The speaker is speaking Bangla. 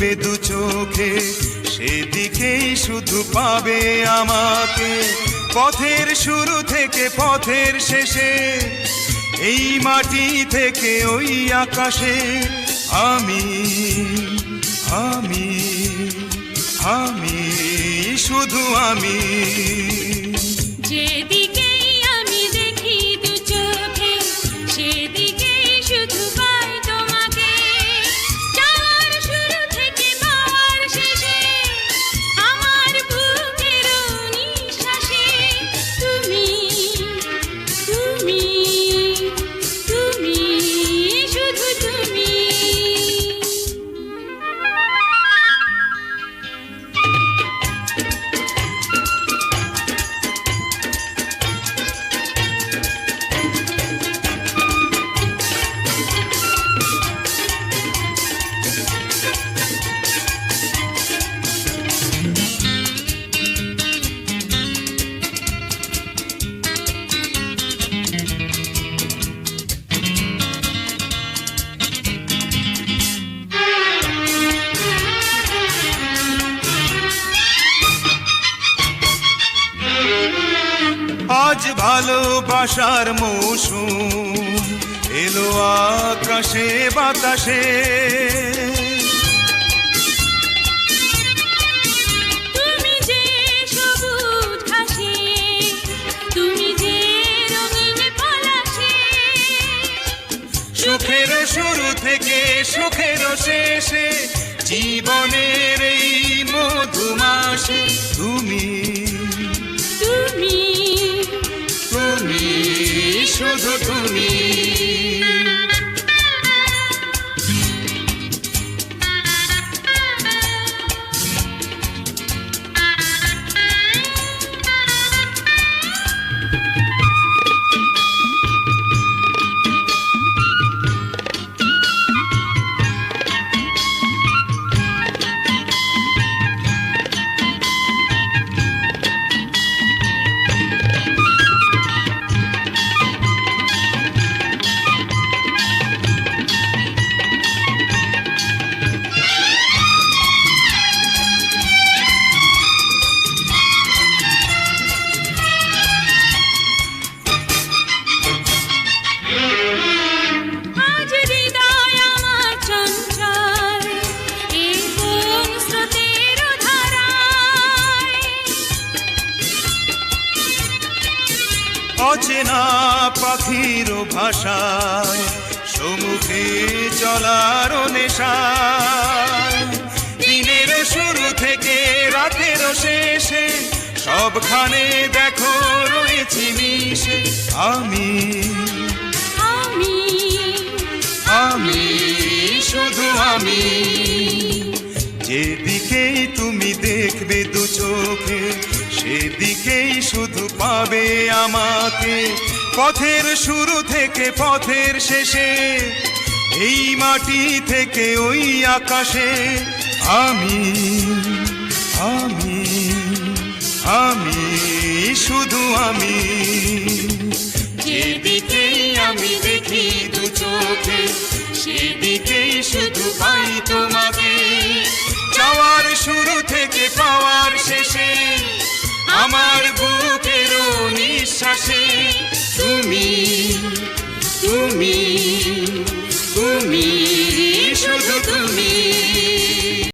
দেখবে দু চোখে, সেদিকেই শুধু পাবে আমাকে। পথের শুরু থেকে পথের শেষে, এই মাটি থেকে ওই আকাশে, আমি আমি আমি শুধু আমি। যেদিকেই আমি দেখি দু চোখে, সেদিকেই শুধু পাই তোমাকে। যাওয়ার শুরু থেকে পাওয়ার শেষে, আমার বুকের নিঃশ্বাসে, তুমি তুমি তুমি শুধু তুমি। আজ ভালোবাসার মৌসুম এলো আকাশে বাতাসে। তুমি যে সবুজ ঘাসে, তুমি যে রঙিন পলাশে, সুখের শুরু থেকে সুখের শেষে, জীবনের এই মধুমাসে, তুমি তুমি তুমি শুধু তুমি। আজ হৃদয় আমার চঞ্চল, এই কোন স্রোতের ধারায়। অচেনা পাখির ভাষায়, সম্মুখে চলার নেশায়, দিনের শুরু থেকে রাতের শেষে, সবখানে দেখো রয়েছি মিশে, আমি আমি আমি শুধু আমি। যেদিকেই তুমি দেখবে দু চোখে, সেদিকেই শুধু পাবে আমাকে। পথের শুরু থেকে পথের শেষে, এই মাটি থেকে ওই আকাশে, আমি আমি আমি শুধু আমি।